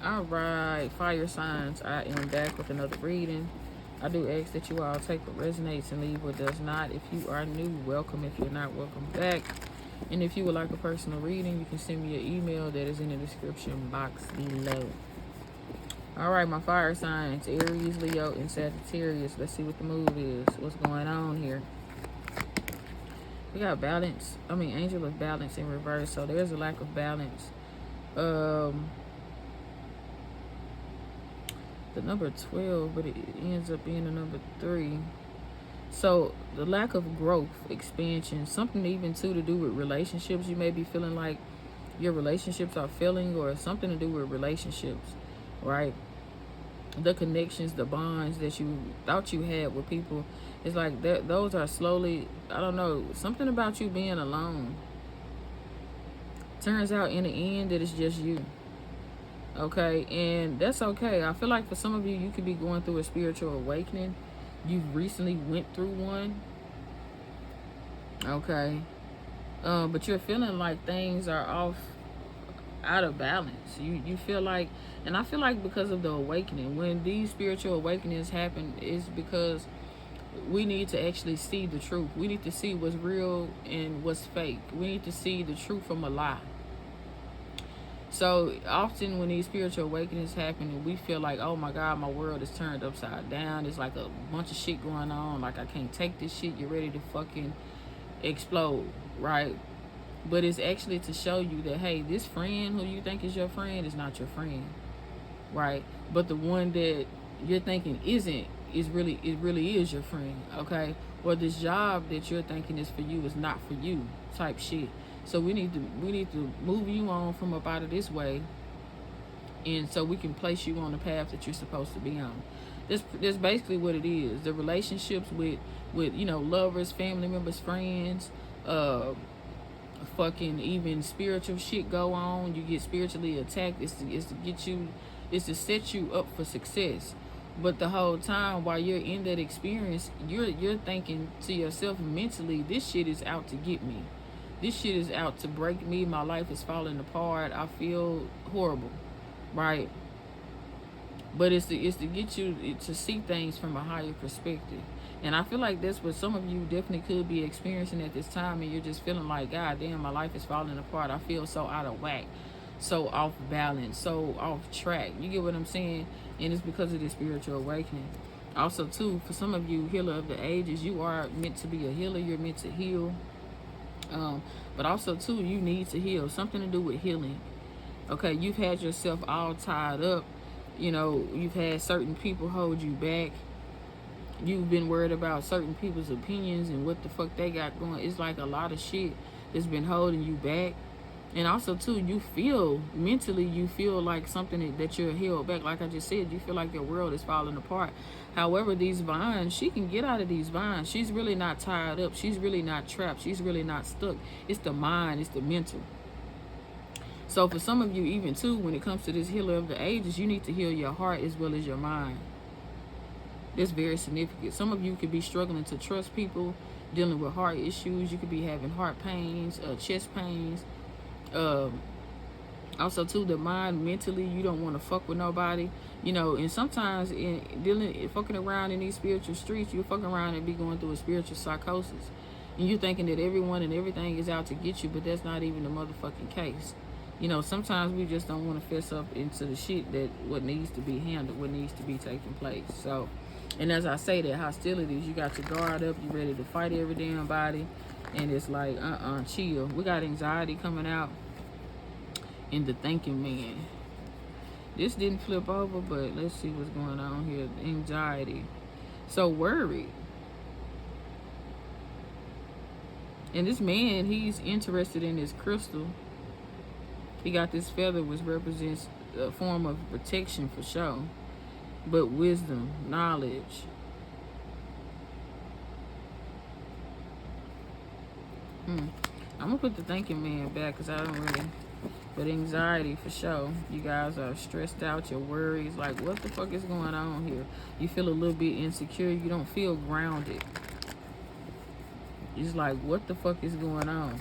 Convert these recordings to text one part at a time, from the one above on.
All right, fire signs. I am back with another reading. I do ask that you all take what resonates and leave what does not. If you are new, welcome. If you're not, welcome back. And if you would like a personal reading, you can send me an email that is in the description box below. All right, my fire signs, Aries, Leo, and Sagittarius. Let's see what the move is. What's going on here? We got balance. Angel of balance in reverse. So there's a lack of balance. The number 12, but it ends up being the number 3. So the lack of growth, expansion, something even too to do with relationships. You may be feeling like your relationships are failing, or something to do with relationships, right? The connections, the bonds that you thought you had with people, it's like that. Those are slowly, I don't know, something about you being alone. Turns out in the end that it's just you. Okay, and that's okay. I feel like for some of you, you could be going through a spiritual awakening. You recently went through one. Okay, but you're feeling like things are off, out of balance. You feel like, and I feel like because of the awakening, when these spiritual awakenings happen, is because we need to actually see the truth. We need to see what's real and what's fake. We need to see the truth from a lie. So often when these spiritual awakenings happen, we feel like, oh my God, my world is turned upside down. There's like a bunch of shit going on. Like, I can't take this shit. You're ready to fucking explode, right? But it's actually to show you that, hey, this friend who you think is your friend is not your friend, right? But the one that you're thinking isn't, it really is your friend, okay? Or this job that you're thinking is for you is not for you, type shit. So we need to move you on from up out of this way, and so we can place you on the path that you're supposed to be on. This basically what it is. The relationships with lovers, family members, friends, fucking even spiritual shit go on. You get spiritually attacked. It's to get you, it's to set you up for success. But the whole time while you're in that experience, you're thinking to yourself mentally, this shit is out to get me. This shit is out to break me. My life is falling apart. I feel horrible, right? But it's to get you to see things from a higher perspective. And I feel like that's what some of you definitely could be experiencing at this time, and you're just feeling like, God damn, my life is falling apart. I feel so out of whack, so off balance, so off track. You get what I'm saying? And it's because of this spiritual awakening. Also, too, for some of you, healer of the ages, you are meant to be a healer. You're meant to heal. But also, too, you need to heal. Something to do with healing. Okay, you've had yourself all tied up. You've had certain people hold you back. You've been worried about certain people's opinions and what the fuck they got going. It's like a lot of shit that's been holding you back. And also, too, you feel mentally, you feel like something that you're held back. Like I just said, you feel like your world is falling apart. However, these vines, she can get out of these vines. She's really not tied up. She's really not trapped. She's really not stuck. It's the mind. It's the mental. So for some of you, even too, when it comes to this healer of the ages, you need to heal your heart as well as your mind. That's very significant. Some of you could be struggling to trust people, dealing with heart issues. You could be having heart pains, chest pains. Also too, the mind, mentally, you don't want to fuck with nobody, and sometimes in fucking around in these spiritual streets, you fucking around and be going through a spiritual psychosis, and you thinking that everyone and everything is out to get you, but that's not even the motherfucking case. Sometimes we just don't want to fess up into the shit that what needs to be handled, what needs to be taking place. So, and as I say, that hostilities, you got your guard up, you ready to fight every damn body, and it's like, chill. We got anxiety coming out in the thinking man. This didn't flip over, but let's see what's going on here. Anxiety. So worried. And this man, he's interested in this crystal. He got this feather, which represents a form of protection for sure. But wisdom, knowledge. I'm going to put the thinking man back because I don't really... But anxiety for sure. You guys are stressed out. Your worries, like, what the fuck is going on here? You feel a little bit insecure. You don't feel grounded. It's like, what the fuck is going on?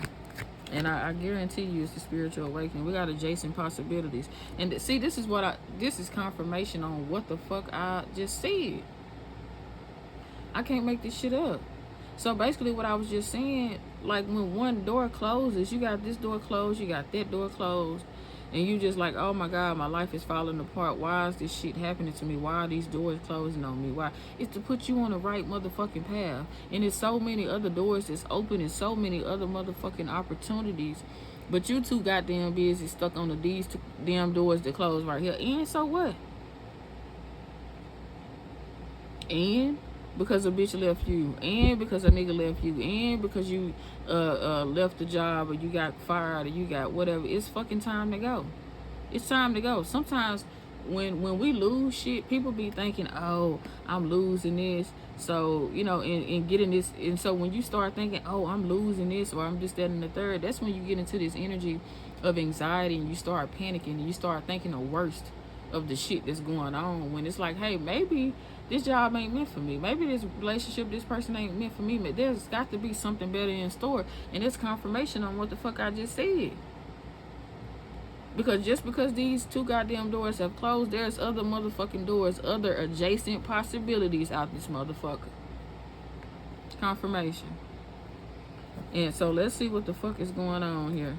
And I guarantee you it's the spiritual awakening. We got adjacent possibilities. And see, this is confirmation on what the fuck I just said. I can't make this shit up. So basically what I was just saying, like when one door closes, you got this door closed, you got that door closed, and you just like, oh my God, my life is falling apart. Why is this shit happening to me? Why are these doors closing on me? Why? It's to put you on the right motherfucking path. And there's so many other doors that's open and so many other motherfucking opportunities. But you too goddamn busy stuck on these two damn doors that close right here. And so what? And because a bitch left you, and because a nigga left you, and because you left the job, or you got fired, or you got whatever, it's fucking time to go. It's time to go. Sometimes when we lose shit, people be thinking, oh, I'm losing this. So, you know, and getting this, and so when you start thinking, oh, I'm losing this, or I'm just that and the third, that's when you get into this energy of anxiety, and you start panicking, and you start thinking the worst of the shit that's going on, when it's like, hey, maybe this job ain't meant for me. Maybe this relationship, this person ain't meant for me. But there's got to be something better in store. And it's confirmation on what the fuck I just said. Because just because these two goddamn doors have closed, there's other motherfucking doors, other adjacent possibilities out this motherfucker. Confirmation. And so let's see what the fuck is going on here.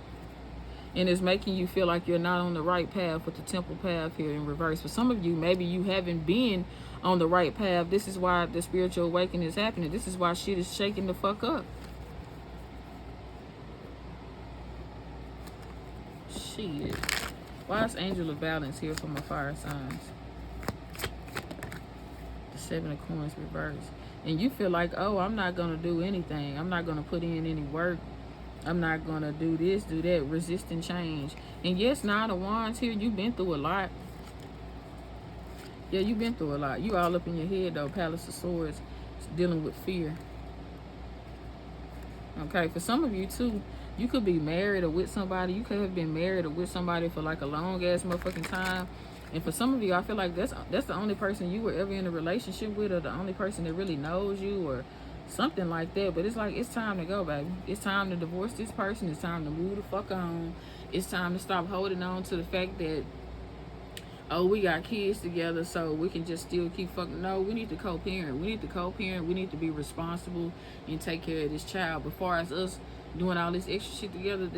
And it's making you feel like you're not on the right path with the temple path here in reverse. For some of you, maybe you haven't been on the right path. This is why the spiritual awakening is happening. This is why shit is shaking the fuck up. Shit. Why is Angel of Balance here for my fire signs? The Seven of Coins reversed. And you feel like, oh, I'm not going to do anything. I'm not going to put in any work. I'm not going to do this, do that. Resisting change. And yes, Nine of Wands here, you've been through a lot. Yeah, you've been through a lot. You all up in your head, though. Palace of Swords. Dealing with fear. Okay, for some of you, too, you could be married or with somebody. You could have been married or with somebody for like a long-ass motherfucking time. And for some of you, I feel like that's the only person you were ever in a relationship with, or the only person that really knows you, or something like that. But it's like, it's time to go, baby. It's time to divorce this person. It's time to move the fuck on. It's time to stop holding on to the fact that, oh, we got kids together, so we can just still keep fucking. No, we need to co-parent. We need to co-parent. We need to be responsible and take care of this child. But far as us doing all this extra shit together,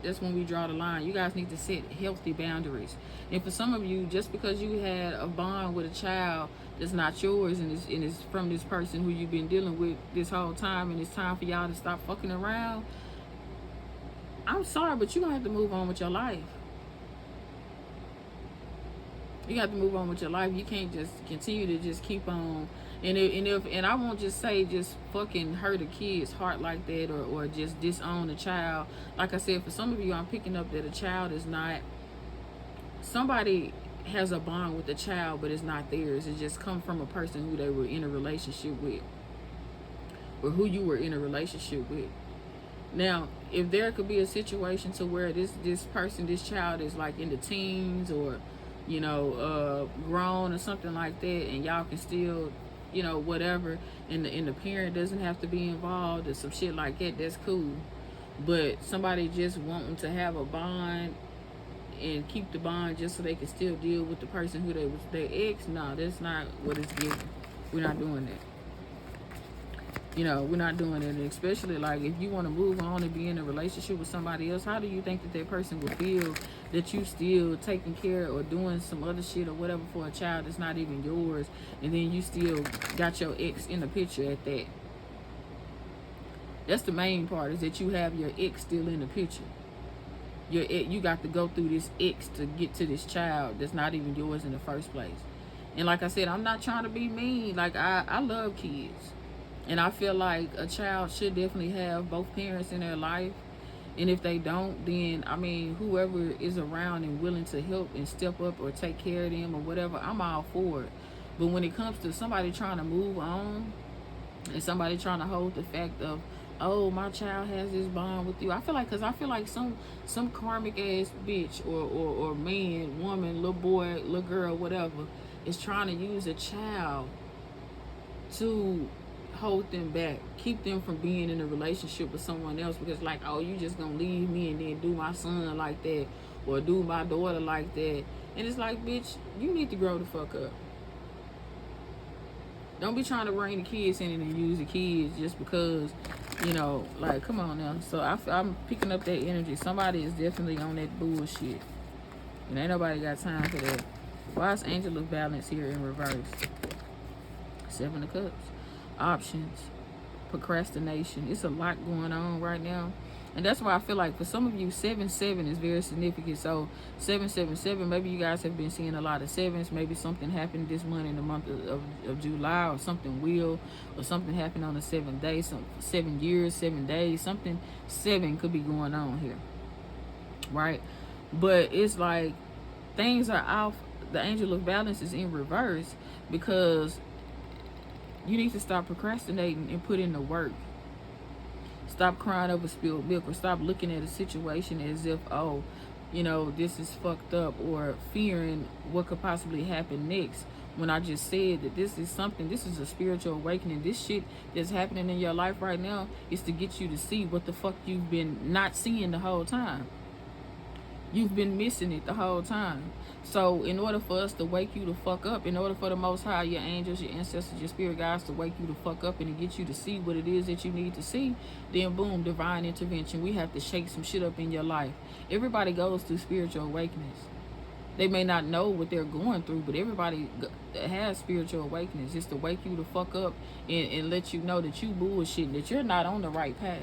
that's when we draw the line. You guys need to set healthy boundaries. And for some of you, just because you had a bond with a child that's not yours, and it's from this person who you've been dealing with this whole time, and it's time for y'all to stop fucking around, I'm sorry, but you're gonna have to move on with your life. You got to move on with your life. You can't just continue to just keep on. And I won't just say just fucking hurt a kid's heart like that, or just disown a child. Like I said, for some of you, I'm picking up that a child is not, somebody has a bond with the child, but it's not theirs. It just come from a person who they were in a relationship with, or who you were in a relationship with. Now, if there could be a situation to where this person, this child is like in the teens, or you know, grown or something like that, and y'all can still, you know, whatever, and the parent doesn't have to be involved or some shit like that, that's cool. But somebody just wanting to have a bond and keep the bond just so they can still deal with the person who they was their ex, no, that's not what it's giving. We're not doing that. You know, we're not doing it. And especially like if you want to move on and be in a relationship with somebody else, how do you think that person would feel that you still taking care or doing some other shit or whatever for a child that's not even yours, and then you still got your ex in the picture at that? That's the main part, is that you have your ex still in the picture. Your ex, you got to go through this ex to get to this child that's not even yours in the first place. And like I said, I'm not trying to be mean. Like I love kids. And I feel like a child should definitely have both parents in their life. And if they don't, then, I mean, whoever is around and willing to help and step up or take care of them or whatever, I'm all for it. But when it comes to somebody trying to move on and somebody trying to hold the fact of, oh, my child has this bond with you, I feel like some karmic ass bitch or man, woman, little boy, little girl, whatever, is trying to use a child to hold them back, keep them from being in a relationship with someone else, because like, oh, you just gonna leave me and then do my son like that, or do my daughter like that. And it's like, bitch, you need to grow the fuck up. Don't be trying to bring the kids in and use the kids just because, you know, like, come on now. So I'm picking up that energy. Somebody is definitely on that bullshit, and ain't nobody got time for that. Why is Angel of Balance here in reverse? 7 of Cups. Options. Procrastination. It's a lot going on right now. And that's why I feel like for some of you, 7-7 is very significant. So 7-7-7, maybe you guys have been seeing a lot of sevens. Maybe something happened this month in the month of July, or something will, or something happened on the 7th day, 7 years, 7 days, something 7 could be going on here, right? But it's like things are off. The Angel of Balance is in reverse because you need to stop procrastinating and put in the work. Stop crying over spilled milk, or stop looking at a situation as if, oh, you know, this is fucked up, or fearing what could possibly happen next. When I just said that this is something, this is a spiritual awakening. This shit that's happening in your life right now is to get you to see what the fuck you've been not seeing the whole time. You've been missing it the whole time. So in order for us to wake you the fuck up, in order for the Most High, your angels, your ancestors, your spirit guides to wake you the fuck up and to get you to see what it is that you need to see, then boom, divine intervention. We have to shake some shit up in your life. Everybody goes through spiritual awakenings. They may not know what they're going through, but everybody has spiritual awakenings. It's to wake you the fuck up and let you know that you bullshitting, that you're not on the right path.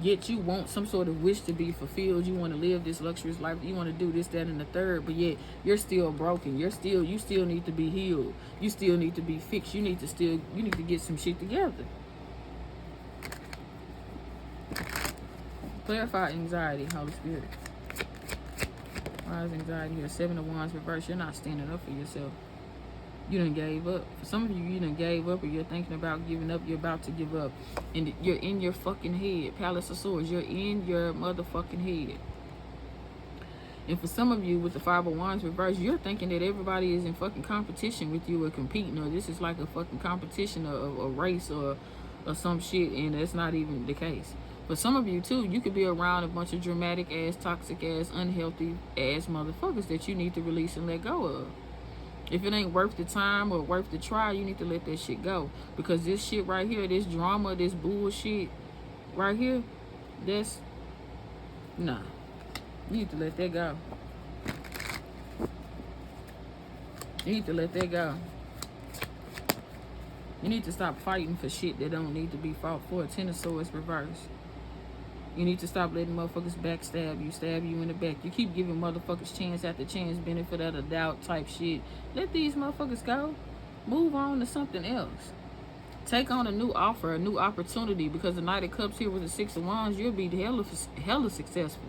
Yet you want some sort of wish to be fulfilled. You want to live this luxurious life. You want to do this, that, and the third. But yet you're still broken. You still need to be healed. You still need to be fixed. You need to get some shit together. Clarify anxiety, Holy Spirit. Why is anxiety here? 7 of Wands reverse. You're not standing up for yourself. You done gave up. For some of you, you done gave up, or you're thinking about giving up. You're about to give up. And you're in your fucking head. Palace of Swords. You're in your motherfucking head. And for some of you, with the 5 of Wands reverse, you're thinking that everybody is in fucking competition with you, or competing, or this is like a fucking competition, or a race, or some shit, and that's not even the case. For some of you, too, you could be around a bunch of dramatic ass, toxic ass, unhealthy ass motherfuckers that you need to release and let go of. If it ain't worth the time or worth the try, you need to let that shit go. Because this shit right here, this drama, this bullshit right here, that's, nah. You need to let that go. You need to let that go. You need to stop fighting for shit that don't need to be fought for. 10 of Swords reverse. You need to stop letting motherfuckers backstab you, stab you in the back. You keep giving motherfuckers chance after chance, benefit of the doubt type shit. Let these motherfuckers go. Move on to something else. Take on a new offer, a new opportunity, because the Knight of Cups here with the 6 of Wands, you'll be hella successful.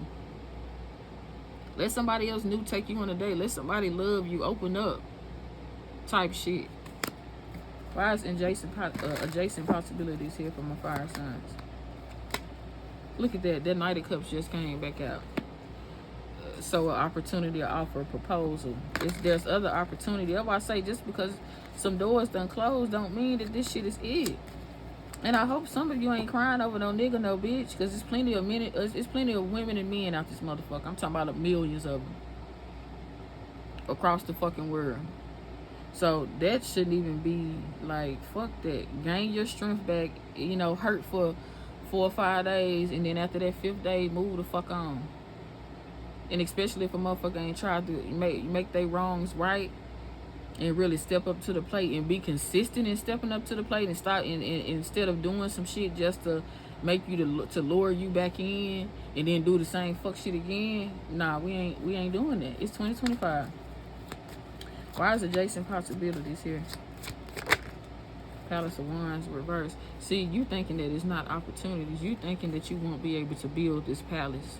Let somebody else new take you on a date. Let somebody love you, open up type shit. Why is adjacent possibilities here for my fire signs? Look at that. That Knight of Cups just came back out. So an opportunity, an offer, a proposal. There's other opportunity. That's why I say, just because some doors done closed don't mean that this shit is it. And I hope some of you ain't crying over no nigga, no bitch, because there's plenty of women and men out this motherfucker. I'm talking about millions of them across the fucking world. So that shouldn't even be like, fuck that. Gain your strength back. You know, hurt for 4 or 5 days, and then after that 5th day, move the fuck on. And especially if a motherfucker ain't tried to make their wrongs right, and really step up to the plate and be consistent in stepping up to the plate, and stop and instead of doing some shit just to make you to lure you back in and then do the same fuck shit again. Nah, we ain't doing that. It's 2025. Why is adjacent possibilities here? Palace of Wands reverse. See, you thinking that it's not opportunities. You thinking that you won't be able to build this palace.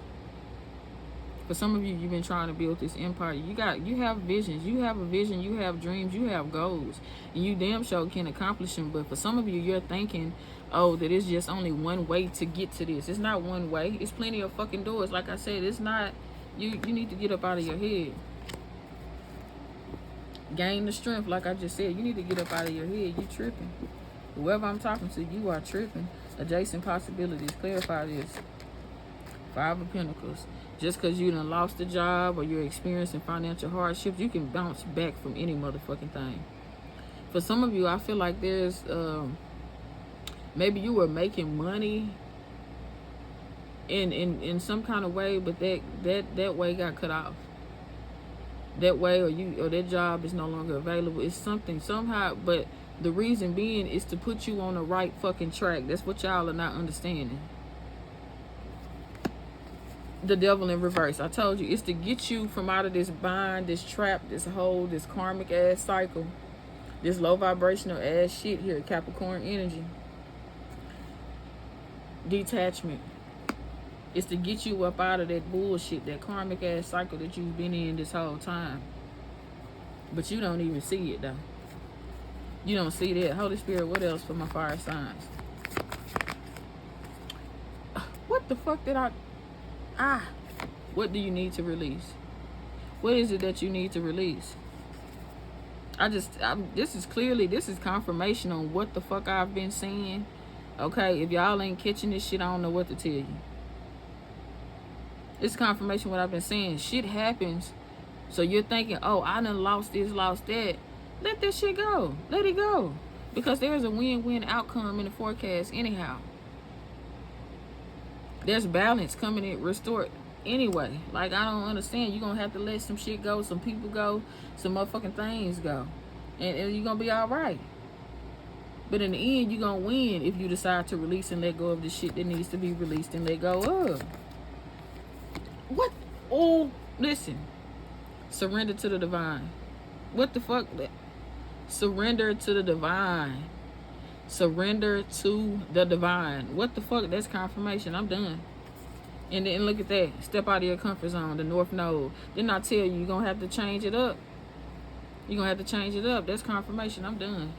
For some of you, you've been trying to build this empire. You have visions. You have a vision. You have dreams. You have goals. And you damn sure can accomplish them. But for some of you, you're thinking, oh, that it's just only one way to get to this. It's not one way. It's plenty of fucking doors. Like I said, it's not. You need to get up out of your head. Gain the strength, like I just said. You need to get up out of your head. You tripping. Whoever I'm talking to, you are tripping. Adjacent possibilities. Clarify this. Five of Pentacles. Just because you done lost a job or you're experiencing financial hardships, you can bounce back from any motherfucking thing. For some of you, I feel like there's maybe you were making money in some kind of way, but that way got cut off. That way, or that job is no longer available. It's something somehow, but the reason being is to put you on the right fucking track. That's what y'all are not understanding. The Devil in reverse. I told you, it's to get you from out of this bind, this trap, this hole, this karmic ass cycle, this low vibrational ass shit here, Capricorn energy. Detachment. It's to get you up out of that bullshit, that karmic ass cycle that you've been in this whole time. But you don't even see it though. You don't see that. Holy Spirit, what else for my fire signs? What the fuck did what do you need to release? What is it that you need to release? This is confirmation on what the fuck I've been saying. Okay, if y'all ain't catching this shit, I don't know what to tell you. It's confirmation what I've been saying. Shit happens. So you're thinking, oh, I done lost this, lost that. Let that shit go. Let it go. Because there's a win-win outcome in the forecast anyhow. There's balance coming in, restored anyway. Like, I don't understand. You're going to have to let some shit go, some people go, some motherfucking things go. And you're going to be all right. But in the end, you're going to win if you decide to release and let go of the shit that needs to be released and let go of. What? Oh, listen. Surrender to the divine. What the fuck? Surrender to the divine. Surrender to the divine. What the fuck? That's confirmation. I'm done. And then look at that. Step out of your comfort zone. The North Node. Didn't I tell you you're going to have to change it up? You're going to have to change it up. That's confirmation. I'm done.